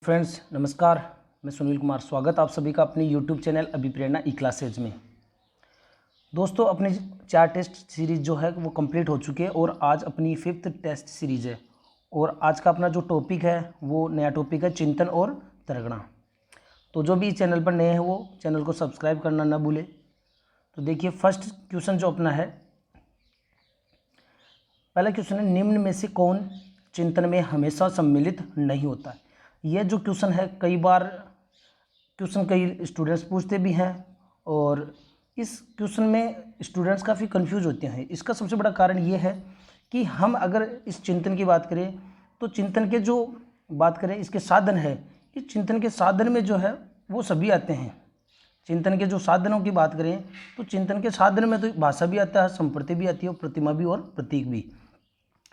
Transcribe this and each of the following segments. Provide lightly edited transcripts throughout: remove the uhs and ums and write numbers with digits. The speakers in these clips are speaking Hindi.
फ्रेंड्स नमस्कार, मैं सुनील कुमार। स्वागत आप सभी का अपने यूट्यूब चैनल अभिप्रेरणा ई क्लासेज में। दोस्तों, अपनी 4 टेस्ट सीरीज जो है वो कंप्लीट हो चुकी है और आज अपनी 5th टेस्ट सीरीज है। और आज का अपना जो टॉपिक है वो नया टॉपिक है चिंतन और तर्कणा। तो जो भी चैनल पर नए हैं वो चैनल को सब्सक्राइब करना ना भूले। तो देखिए, फर्स्ट क्वेश्चन जो अपना है, पहला क्वेश्चन है, निम्न में से कौन चिंतन में हमेशा सम्मिलित नहीं होता है। यह जो क्वेश्चन है कई बार कई स्टूडेंट्स पूछते भी हैं और इस क्वेश्चन में स्टूडेंट्स काफ़ी कंफ्यूज होते हैं। इसका सबसे बड़ा कारण ये है कि हम अगर इस चिंतन की बात करें तो चिंतन के जो बात करें इसके साधन है, इस चिंतन के साधन में जो है वो सभी आते हैं। चिंतन के जो साधनों की बात करें तो चिंतन के साधन में तो भाषा भी आता है, संप्रति भी आती है और प्रतिमा भी और प्रतीक भी।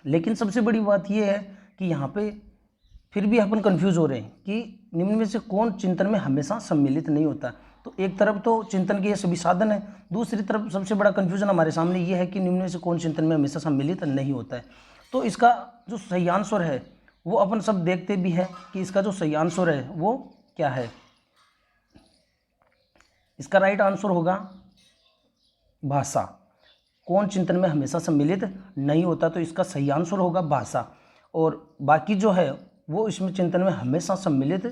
लेकिन सबसे बड़ी बात यह है कि यहाँ पे फिर भी अपन कंफ्यूज हो रहे हैं कि निम्न में से कौन चिंतन में हमेशा सम्मिलित नहीं होता। तो एक तरफ तो चिंतन के ये सभी साधन है, दूसरी तरफ सबसे बड़ा कंफ्यूजन हमारे सामने ये है कि निम्न में से कौन चिंतन में हमेशा सम्मिलित नहीं होता है। तो इसका जो सही आंसर है वो अपन सब देखते भी है कि इसका जो सही आंसर है वो क्या है। इसका राइट आंसर होगा भाषा। कौन चिंतन में हमेशा सम्मिलित नहीं होता, तो इसका सही आंसर होगा भाषा। और बाकी जो है वो इसमें चिंतन में हमेशा सम्मिलित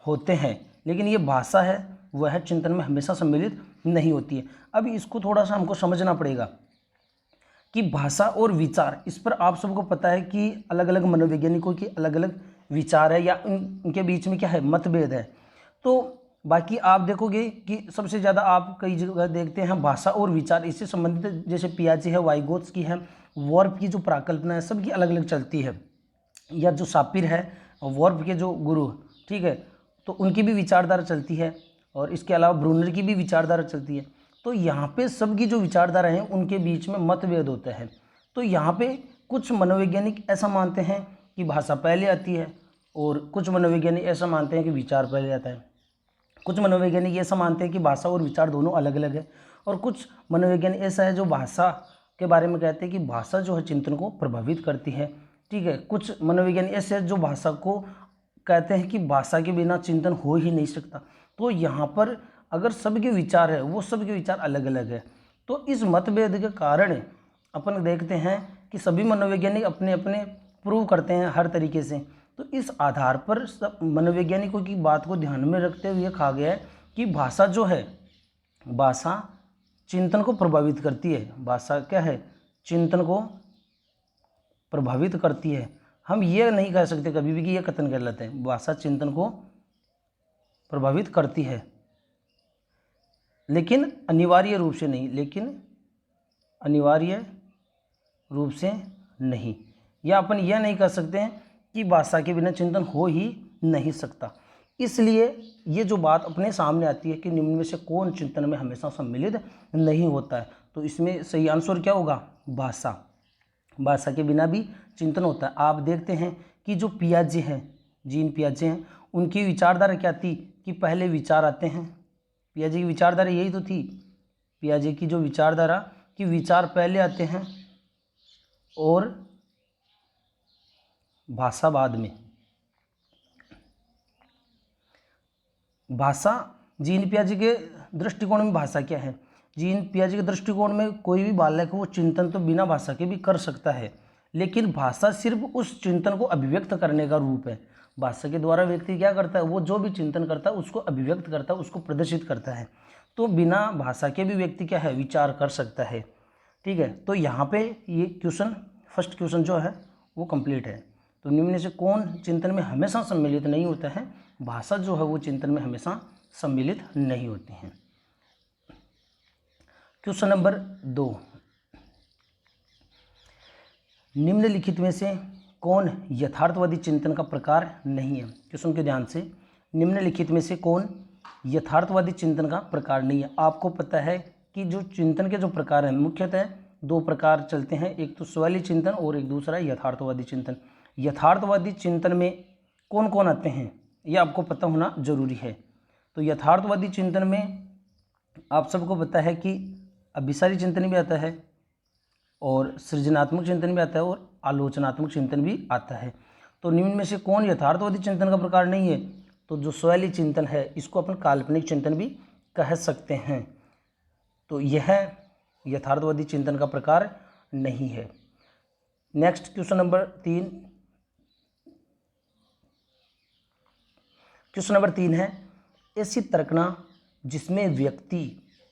होते हैं, लेकिन ये भाषा है वह चिंतन में हमेशा सम्मिलित नहीं होती है। अब इसको थोड़ा सा हमको समझना पड़ेगा कि भाषा और विचार, इस पर आप सबको पता है कि अलग अलग मनोवैज्ञानिकों की अलग अलग विचार है या उनके बीच में क्या है, मतभेद है। तो बाकी आप देखोगे कि सबसे ज़्यादा आप कई जगह देखते हैं भाषा और विचार इससे संबंधित, जैसे पियाजे है, वाइगोत्स्की है, वॉर्फ की जो प्राकल्पना है सबकी अलग अलग चलती है, या जो सापिर है वॉर्फ के जो गुरु, ठीक है, तो उनकी भी विचारधारा चलती है। और इसके अलावा ब्रूनर की भी विचारधारा चलती है। तो यहाँ पे सबकी जो विचारधारा है उनके बीच में मतभेद होता है। तो यहाँ पे कुछ मनोवैज्ञानिक ऐसा मानते हैं कि भाषा पहले आती है और कुछ मनोवैज्ञानिक ऐसा मानते हैं कि विचार पहले आता है। कुछ मनोवैज्ञानिक ऐसा मानते हैं कि भाषा और विचार दोनों अलग अलग है। और कुछ मनोवैज्ञानिक ऐसा है जो भाषा के बारे में कहते हैं कि भाषा जो है चिंतन को प्रभावित करती है, ठीक है। कुछ मनोवैज्ञानिक ऐसे हैं जो भाषा को कहते हैं कि भाषा के बिना चिंतन हो ही नहीं सकता। तो यहाँ पर अगर सबके विचार है वो सबके विचार अलग अलग है। तो इस मतभेद के कारण अपन देखते हैं कि सभी मनोवैज्ञानिक अपने अपने प्रूव करते हैं हर तरीके से। तो इस आधार पर सब मनोवैज्ञानिकों की बात को ध्यान में रखते हुए कहा गया है कि भाषा जो है, भाषा चिंतन को प्रभावित करती है। भाषा क्या है, चिंतन को प्रभावित करती है। हम ये नहीं कह सकते कभी भी कि ये कथन कर लेते हैं भाषा चिंतन को प्रभावित करती है, लेकिन अनिवार्य रूप से नहीं, अनिवार्य रूप से नहीं। या अपन यह नहीं कह सकते हैं कि भाषा के बिना चिंतन हो ही नहीं सकता। इसलिए ये जो बात अपने सामने आती है कि निम्न में से कौन चिंतन में हमेशा सम्मिलित नहीं होता है, तो इसमें सही आंसर क्या होगा, भाषा। भाषा के बिना भी चिंतन होता है। आप देखते हैं कि जो पियाजे हैं, जीन पियाजे हैं, उनकी विचारधारा क्या थी कि पहले विचार आते हैं। पियाजे की विचारधारा यही तो थी, पियाजे की जो विचारधारा कि विचार पहले आते हैं और भाषा बाद में। भाषा, जीन पियाजे के दृष्टिकोण में भाषा क्या है, जीन पियाजे के दृष्टिकोण में कोई भी बालक वो चिंतन तो बिना भाषा के भी कर सकता है, लेकिन भाषा सिर्फ उस चिंतन को अभिव्यक्त करने का रूप है। भाषा के द्वारा व्यक्ति क्या करता है, वो जो भी चिंतन करता है उसको अभिव्यक्त करता है, उसको प्रदर्शित करता है। तो बिना भाषा के भी व्यक्ति क्या है, विचार कर सकता है, ठीक है। तो यहाँ पे ये क्वेश्चन, फर्स्ट क्वेश्चन जो है वो कंप्लीट है। तो निम्न में से कौन चिंतन में हमेशा सम्मिलित नहीं होता है, भाषा जो है वो चिंतन में हमेशा सम्मिलित नहीं होती हैं। क्वेश्चन नंबर 2, निम्नलिखित में से कौन यथार्थवादी चिंतन का प्रकार नहीं है। क्वेश्चन के ध्यान से, निम्नलिखित में से कौन यथार्थवादी चिंतन का प्रकार नहीं है। आपको पता है कि जो चिंतन के जो प्रकार हैं मुख्यतः 2 प्रकार चलते हैं, एक तो स्वैली चिंतन और एक दूसरा यथार्थवादी चिंतन। यथार्थवादी चिंतन में कौन कौन आते हैं ये आपको पता होना जरूरी है। तो यथार्थवादी चिंतन में आप सबको पता है कि अभिसारी चिंतन भी आता है और सृजनात्मक चिंतन भी आता है और आलोचनात्मक चिंतन भी आता है। तो निम्न में से कौन यथार्थवादी चिंतन का प्रकार नहीं है, तो जो स्वैली चिंतन है इसको अपन काल्पनिक चिंतन भी कह सकते हैं। तो यह यथार्थवादी चिंतन का प्रकार नहीं है। Next question number 3। Question number 3 है, ऐसी तर्कना जिसमें व्यक्ति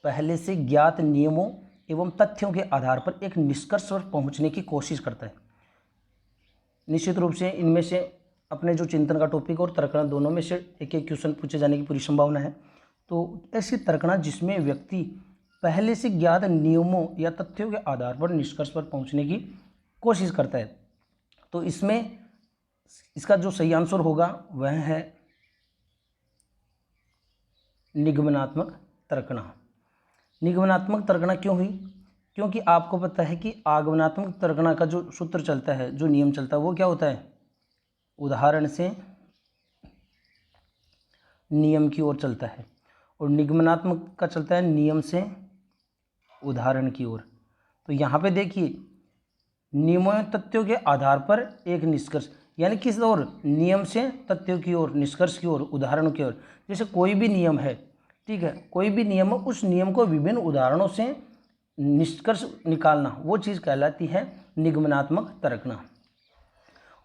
पहले से ज्ञात नियमों एवं तथ्यों के आधार पर एक निष्कर्ष पर पहुंचने की कोशिश करता है। निश्चित रूप से इनमें से अपने जो चिंतन का टॉपिक और तर्कना दोनों में से एक एक क्वेश्चन पूछे जाने की पूरी संभावना है। तो ऐसी तर्कना जिसमें व्यक्ति पहले से ज्ञात नियमों या तथ्यों के आधार पर निष्कर्ष पर पहुंचने की कोशिश करता है, तो इसमें इसका जो सही आंसर होगा वह है निगमनात्मक तर्कना। निगमनात्मक तर्कना क्यों हुई? क्योंकि आपको पता है कि आगमनात्मक तर्कना का जो सूत्र चलता है, जो नियम चलता है, वो क्या होता है? उदाहरण से नियम की ओर चलता है, और निगमनात्मक का चलता है नियम से उदाहरण की ओर। तो यहाँ पे देखिए, नियमों तथ्यों के आधार पर एक निष्कर्ष, यानी किस ओर? नियम से तथ्यों की ओर, निष्कर्ष की ओर, उदाहरणों की ओर। जैसे कोई भी नियम है, ठीक है, कोई भी नियम हो, उस नियम को विभिन्न उदाहरणों से निष्कर्ष निकालना, वो चीज़ कहलाती है निगमनात्मक तर्कना।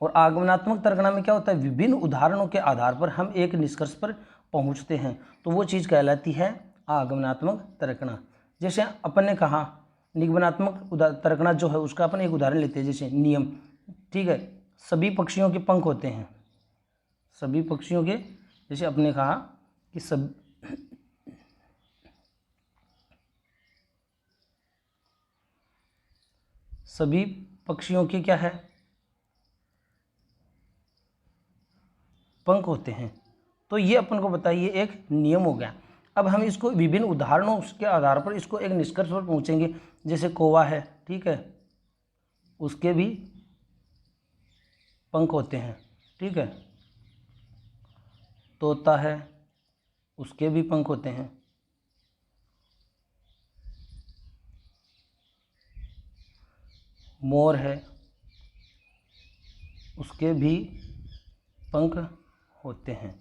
और आगमनात्मक तर्कना में क्या होता है? विभिन्न उदाहरणों के आधार पर हम एक निष्कर्ष पर पहुंचते हैं, तो वो चीज़ कहलाती है आगमनात्मक तर्कना। जैसे अपन ने कहा निगमनात्मक तर्कना जो है उसका अपन एक उदाहरण लेते हैं, जैसे नियम, ठीक है, सभी पक्षियों के पंख होते हैं, सभी पक्षियों के, जैसे अपने कहा कि सभी पक्षियों के क्या है? पंख होते हैं। तो ये अपन को बताइए एक नियम हो गया। अब हम इसको विभिन्न उदाहरणों के आधार पर इसको एक निष्कर्ष पर पहुंचेंगे। जैसे कौवा है, ठीक है, उसके भी पंख होते हैं, ठीक है, तोता है, उसके भी पंख होते हैं, मोर है, उसके भी पंख होते हैं।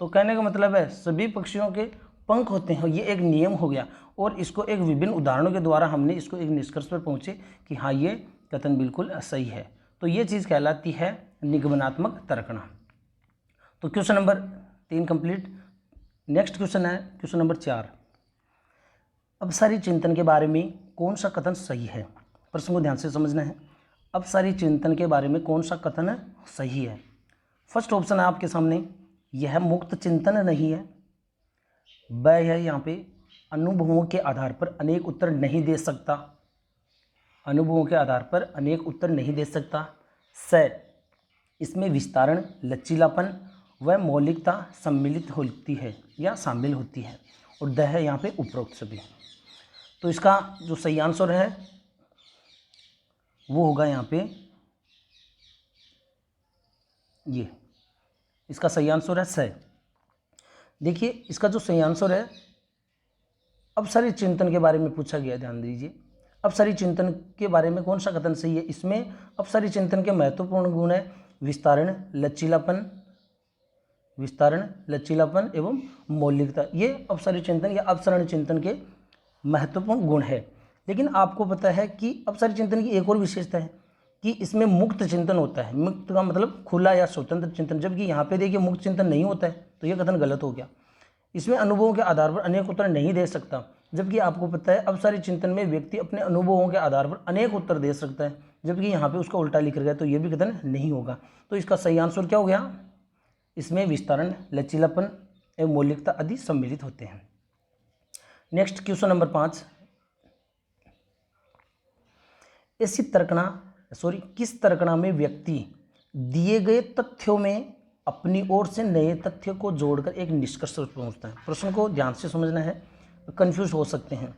तो कहने का मतलब है सभी पक्षियों के पंख होते हैं, ये एक नियम हो गया, और इसको एक विभिन्न उदाहरणों के द्वारा हमने इसको एक निष्कर्ष पर पहुंचे कि हाँ ये कथन बिल्कुल सही है। तो ये चीज़ कहलाती है निगमनात्मक तर्कना। तो question number 3 complete. Next question है क्वेश्चन नंबर 4। अपसारी चिंतन के बारे में कौन सा कथन सही है? प्रश्न को ध्यान से समझना है। अपसारी चिंतन के बारे में कौन सा कथन सही है? फर्स्ट ऑप्शन है आपके सामने, यह मुक्त चिंतन नहीं है। वह है यहाँ पे अनुभवों के आधार पर अनेक उत्तर नहीं दे सकता, अनुभवों के आधार पर अनेक उत्तर नहीं दे सकता। स, इसमें विस्तारण, लचीलापन व मौलिकता सम्मिलित होती है या शामिल होती है। और द है यहाँ पे उपरोक्त सभी। तो इसका जो सही आंसर है वो होगा यहाँ पे ये, इसका सही आंसर है स। देखिए इसका जो सही आंसर है, अपसारी चिंतन के बारे में पूछा गया, ध्यान दीजिए। अपसारी चिंतन के बारे में कौन सा कथन सही है? इसमें अपसारी चिंतन के महत्वपूर्ण गुण है विस्तारण, लचीलापन एवं मौलिकता। ये अपसारी चिंतन या अपसरण चिंतन के महत्वपूर्ण गुण है। लेकिन आपको पता है कि अपसारी चिंतन की एक और विशेषता है कि इसमें मुक्त चिंतन होता है। मुक्त का मतलब खुला या स्वतंत्र चिंतन, जबकि यहाँ पे देखिए मुक्त चिंतन नहीं होता है, तो यह कथन गलत हो गया। इसमें अनुभवों के आधार पर अनेक उत्तर नहीं दे सकता, जबकि आपको पता है अपसारी चिंतन में व्यक्ति अपने अनुभवों के आधार पर अनेक उत्तर दे सकता है, जबकि यहाँ पे उसका उल्टा लिख गया, तो यह भी कथन नहीं होगा। तो इसका सही आंसर क्या हो गया? इसमें विस्तारण, लचीलापन एवं मौलिकता आदि सम्मिलित होते हैं। Next question number 5। ऐसी तर्कना किस तर्कना में व्यक्ति दिए गए तथ्यों में अपनी ओर से नए तथ्य को जोड़कर एक निष्कर्ष पर पहुंचता है? प्रश्न को ध्यान से समझना है, कंफ्यूज हो सकते हैं।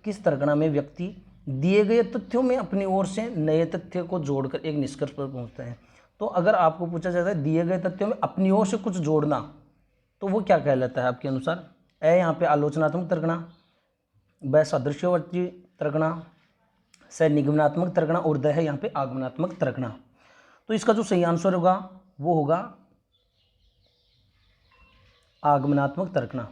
किस तर्कना में व्यक्ति दिए गए तथ्यों में अपनी ओर से नए तथ्य को जोड़कर एक निष्कर्ष पर पहुंचता है? तो अगर आपको पूछा जाता है दिए गए तथ्यों में अपनी ओर से कुछ जोड़ना, तो वो क्या कहलाता है आपके अनुसार? ए यहाँ पे आलोचनात्मक तर्कना, ब सादृश्यवादी तर्कना, स निगमनात्मक तर्कना, और द है यहाँ पे आगमनात्मक तर्कना। तो इसका जो सही आंसर होगा वो होगा आगमनात्मक तर्कणा।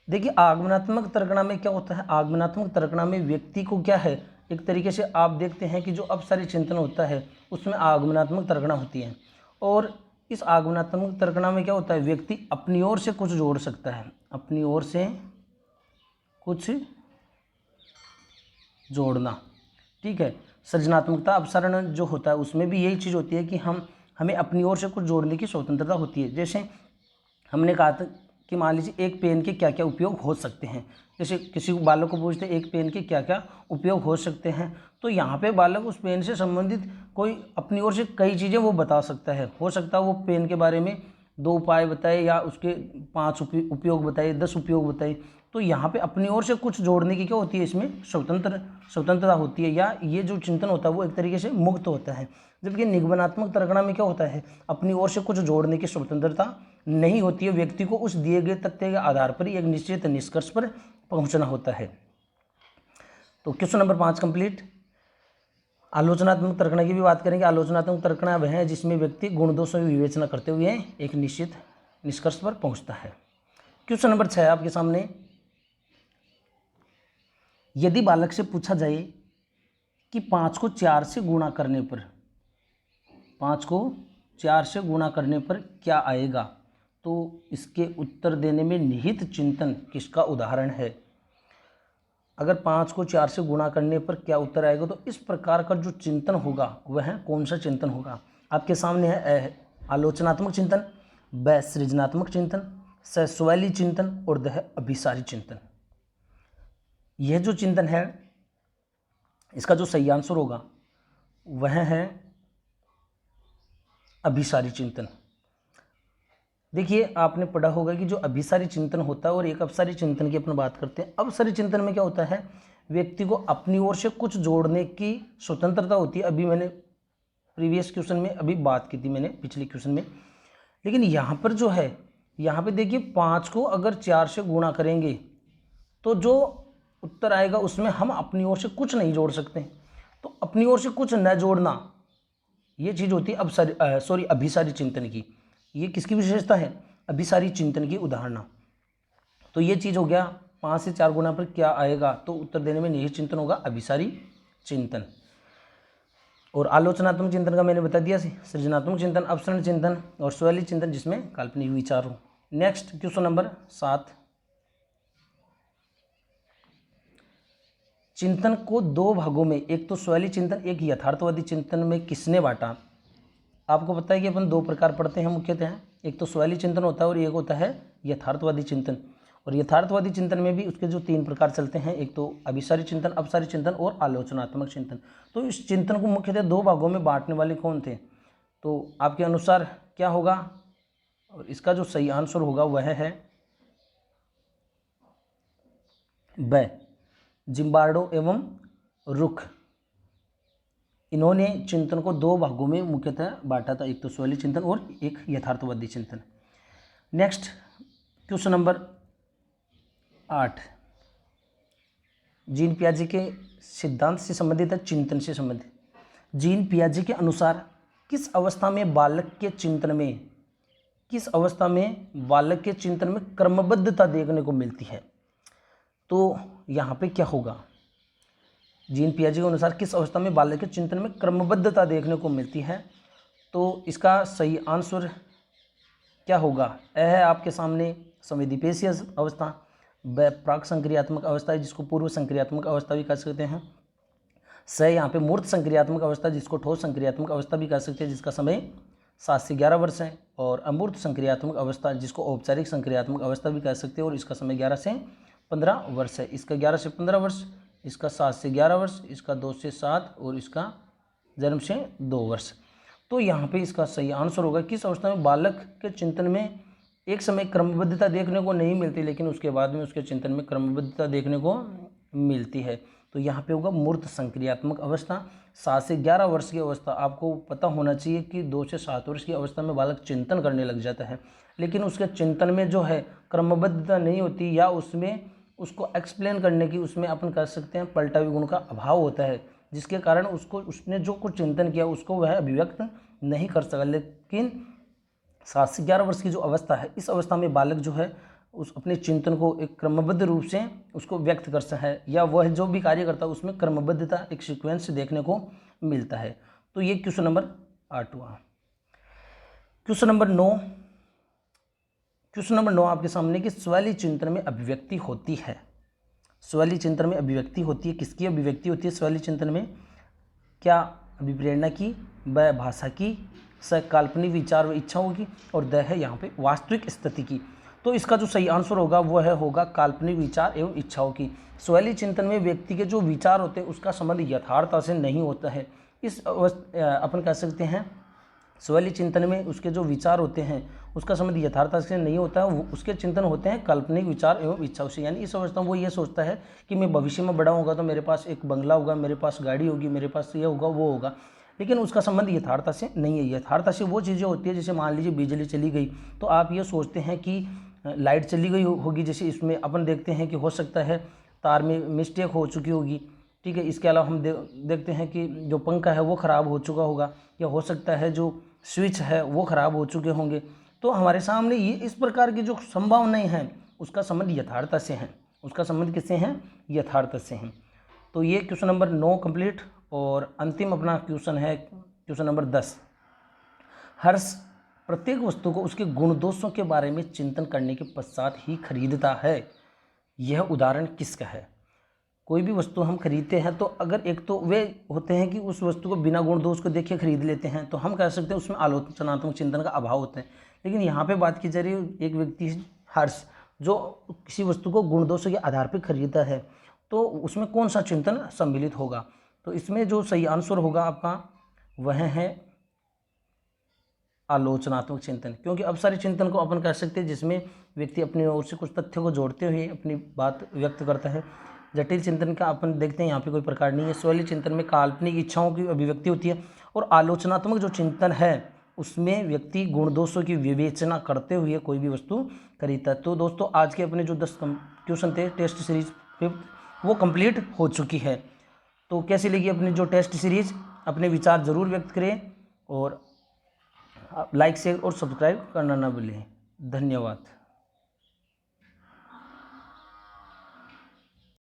देखिए आगमनात्मक तर्कणा में क्या होता है, आगमनात्मक तर्कणा में व्यक्ति को क्या है, एक तरीके से आप देखते हैं कि जो अपसारी चिंतन होता है उसमें आगमनात्मक तर्कणा होती है। और इस आगमनात्मक तर्कणा में क्या होता है, व्यक्ति अपनी ओर से कुछ जोड़ सकता है, अपनी ओर से कुछ जोड़ना, ठीक है। सृजनात्मकता अपसरण जो होता है उसमें भी यही चीज़ होती है कि हमें अपनी ओर से कुछ जोड़ने की स्वतंत्रता होती है। जैसे हमने कहा था कि मान लीजिए एक पेन के क्या क्या उपयोग हो सकते हैं, जैसे किसी को बालक को पूछते हैं एक पेन के क्या क्या उपयोग हो सकते हैं, तो यहाँ पे बालक उस पेन से संबंधित कोई अपनी ओर से कई चीज़ें वो बता सकता है। हो सकता है वो पेन के बारे में 2 उपाय बताए या उसके 5 उपयोग बताए, 10 उपयोग बताए। तो यहाँ पे अपनी ओर से कुछ जोड़ने की क्या होती है, इसमें स्वतंत्रता होती है, या ये जो चिंतन होता है वो एक तरीके से मुक्त होता है। जबकि निगमनात्मक तर्कणा में क्या होता है, अपनी ओर से कुछ जोड़ने की स्वतंत्रता नहीं होती है, व्यक्ति को उस दिए गए तथ्य के आधार पर ही एक निश्चित निष्कर्ष पर पहुंचना होता है। तो क्वेश्चन नंबर 5 कंप्लीट। आलोचनात्मक तर्कणा की भी बात करेंगे। आलोचनात्मक तर्कणा वह है जिसमें व्यक्ति गुण दोषों की विवेचना करते हुए एक निश्चित निष्कर्ष पर पहुंचता है। क्वेश्चन नंबर 6 आपके सामने, यदि बालक से पूछा जाए कि 5 को 4 से गुणा करने पर, 5 को 4 से गुणा करने पर क्या आएगा, तो इसके उत्तर देने में निहित चिंतन किसका उदाहरण है। अगर 5 को 4 से गुणा करने पर क्या उत्तर आएगा, तो इस प्रकार का जो चिंतन होगा वह कौन सा चिंतन होगा। आपके सामने है आलोचनात्मक चिंतन, ब सृजनात्मक चिंतन, स स्वैली चिंतन और द अभिसारी चिंतन। यह जो चिंतन है इसका जो सही आंसर होगा वह है अभिसारी चिंतन। देखिए आपने पढ़ा होगा कि जो अभिसारी चिंतन होता है और एक अपसारी चिंतन की अपन बात करते हैं। अपसारी चिंतन में क्या होता है, व्यक्ति को अपनी ओर से कुछ जोड़ने की स्वतंत्रता होती है। अभी मैंने प्रीवियस क्वेश्चन में अभी बात की थी, मैंने पिछले क्वेश्चन में। लेकिन यहाँ पर जो है, यहाँ पे देखिए 5 को अगर 4 से गुणा करेंगे तो जो उत्तर आएगा उसमें हम अपनी ओर से कुछ नहीं जोड़ सकते। तो अपनी ओर से कुछ न जोड़ना ये चीज़ होती है अभिसारी चिंतन की। ये किसकी विशेषता है, अभिसारी चिंतन की उदाहरण। तो ये चीज़ हो गया 5 से 4 गुना पर क्या आएगा, तो उत्तर देने में निहित चिंतन होगा अभिसारी चिंतन। और आलोचनात्मक चिंतन का मैंने बता दिया, सृजनात्मक चिंतन, अपसरण चिंतन और स्वैली चिंतन जिसमें काल्पनिक विचार हो। नेक्स्ट क्वेश्चन नंबर 7, चिंतन को 2 भागों में, एक तो स्वैली चिंतन एक यथार्थवादी चिंतन में किसने बांटा। आपको पता है कि अपन 2 प्रकार पढ़ते हैं मुख्यतः, एक तो स्वैली चिंतन होता है और एक होता है यथार्थवादी चिंतन। और यथार्थवादी चिंतन में भी उसके जो 3 प्रकार चलते हैं, एक तो अभिसारी चिंतन, अपसारी चिंतन और आलोचनात्मक चिंतन। तो इस चिंतन को मुख्यतः 2 भागों में बांटने वाले कौन थे, तो आपके अनुसार क्या होगा, और इसका जो सही आंसर होगा वह है ब जिम्बार्डो एवं रुख। इन्होंने चिंतन को 2 भागों में मुख्यतः बांटा था, एक तो स्वैली चिंतन और एक यथार्थवादी चिंतन। नेक्स्ट क्वेश्चन नंबर 8, जीन पियाजे के सिद्धांत से संबंधित है, चिंतन से संबंधित। जीन पियाजे के अनुसार किस अवस्था में बालक के चिंतन में, किस अवस्था में बालक के चिंतन में क्रमबद्धता देखने को मिलती है। तो यहाँ पे क्या होगा, जीन पियाजे के अनुसार किस अवस्था में बालक के चिंतन में क्रमबद्धता देखने को मिलती है, तो इसका सही आंसर क्या होगा। यह है आपके सामने संवेदीपेशीय अवस्था, ब प्राक संक्रियात्मक अवस्था है जिसको पूर्व संक्रियात्मक अवस्था भी कह सकते हैं, स यहाँ पे मूर्त संक्रियात्मक अवस्था जिसको ठोस संक्रियात्मक अवस्था भी कह सकते हैं जिसका समय 7 से 11 वर्ष है, और अमूर्त संक्रियात्मक अवस्था जिसको औपचारिक संक्रियात्मक अवस्था भी कह सकते हैं और इसका समय 11 से 15 वर्ष है। इसका 11 से 15 वर्ष, इसका 7 से 11 वर्ष, इसका 2 से 7 और इसका जन्म से 2 वर्ष। तो यहाँ पे इसका सही आंसर होगा किस अवस्था में बालक के चिंतन में एक समय क्रमबद्धता देखने को नहीं मिलती लेकिन उसके बाद में उसके चिंतन में क्रमबद्धता देखने को मिलती है। तो यहाँ पे होगा मूर्त संक्रियात्मक अवस्था। 7 से 11 वर्ष की अवस्था, आपको पता होना चाहिए कि 2 से 7 वर्ष की अवस्था में बालक चिंतन करने लग जाता है, लेकिन उसके चिंतन में जो है क्रमबद्धता नहीं होती, या उसमें उसको एक्सप्लेन करने की, उसमें अपन कह सकते हैं पलटा विगुण का अभाव होता है, जिसके कारण उसने जो कुछ चिंतन किया उसको वह अभिव्यक्त नहीं कर सका। लेकिन 7 से 11 वर्ष की जो अवस्था है, इस अवस्था में बालक जो है उस अपने चिंतन को एक क्रमबद्ध रूप से उसको व्यक्त करता है, या वह जो भी कार्य करता है उसमें क्रमबद्धता, एक सीक्वेंस देखने को मिलता है। तो ये क्वेश्चन नंबर 8 हुआ। क्वेश्चन नंबर 9 आपके सामने कि स्वैली चिंतन में अभिव्यक्ति होती है। स्वैली चिंतन में अभिव्यक्ति होती है, किसकी अभिव्यक्ति होती है स्वैली चिंतन में? क्या अभिप्रेरणा की, ब भाषा की, स काल्पनिक विचार व इच्छाओं की, और द है यहाँ पे वास्तविक स्थिति की। तो इसका जो सही आंसर होगा वह होगा काल्पनिक विचार एवं इच्छाओं की। स्वैली चिंतन में व्यक्ति के जो विचार होते हैं उसका संबंध यथार्थता से नहीं होता है। इस अपन कह सकते हैं स्वैली चिंतन में उसके जो विचार होते हैं उसका संबंध यथार्थता से नहीं होता है, उसके चिंतन होते हैं काल्पनिक विचार एवं इच्छाओं से। यानी इस अवस्था में वो ये सोचता है कि मैं भविष्य में बड़ा होगा तो मेरे पास एक बंगला होगा, मेरे पास गाड़ी होगी, मेरे पास ये होगा वो होगा, लेकिन उसका संबंध यथार्थता से नहीं है। यथार्थता से वो चीज़ें होती है, जैसे मान लीजिए बिजली चली गई तो आप ये सोचते हैं कि लाइट चली गई होगी, जैसे इसमें अपन देखते हैं कि हो सकता है तार में मिस्टेक हो चुकी होगी, ठीक है। इसके अलावा हम देखते हैं कि जो पंखा है वो ख़राब हो चुका होगा, या हो सकता है जो स्विच है वो ख़राब हो चुके होंगे। तो हमारे सामने ये इस प्रकार की जो संभावनाएं हैं उसका संबंध यथार्थता से है। उसका संबंध किससे है? यथार्थ से है। तो ये क्वेश्चन नंबर 9 कंप्लीट। और अंतिम अपना क्वेश्चन है क्वेश्चन नंबर 10। हर्ष प्रत्येक वस्तु को उसके गुण दोषों के बारे में चिंतन करने के पश्चात ही खरीदता है। यह उदाहरण किसका है? कोई भी वस्तु हम खरीदते हैं तो अगर एक तो वे होते हैं कि उस वस्तु को बिना गुण दोष को देखे खरीद लेते हैं, तो हम कह सकते हैं उसमें आलोचनात्मक चिंतन का अभाव होता है। लेकिन यहाँ पे बात की जा रही है एक व्यक्ति हर्ष जो किसी वस्तु को गुण दोषों के आधार पर खरीदता है, तो उसमें कौन सा चिंतन सम्मिलित होगा? तो इसमें जो सही आंसर होगा आपका वह है आलोचनात्मक चिंतन, क्योंकि अब सारे चिंतन को अपन कह सकते हैं जिसमें व्यक्ति अपनी ओर से कुछ तथ्यों को जोड़ते हुए अपनी बात व्यक्त करता है। जटिल चिंतन का अपन देखते हैं यहाँ पे कोई प्रकार नहीं है। स्वैली चिंतन में काल्पनिक इच्छाओं की अभिव्यक्ति होती है, और आलोचनात्मक जो चिंतन है उसमें व्यक्ति गुण दोषों की विवेचना करते हुए कोई भी वस्तु खरीदता है। तो दोस्तों आज के अपने जो 10 क्वेश्चन थे टेस्ट सीरीज वो कंप्लीट हो चुकी है। तो कैसी लगी अपनी जो टेस्ट सीरीज? अपने विचार ज़रूर व्यक्त करें और लाइक शेयर और सब्सक्राइब करना ना भूलें। धन्यवाद।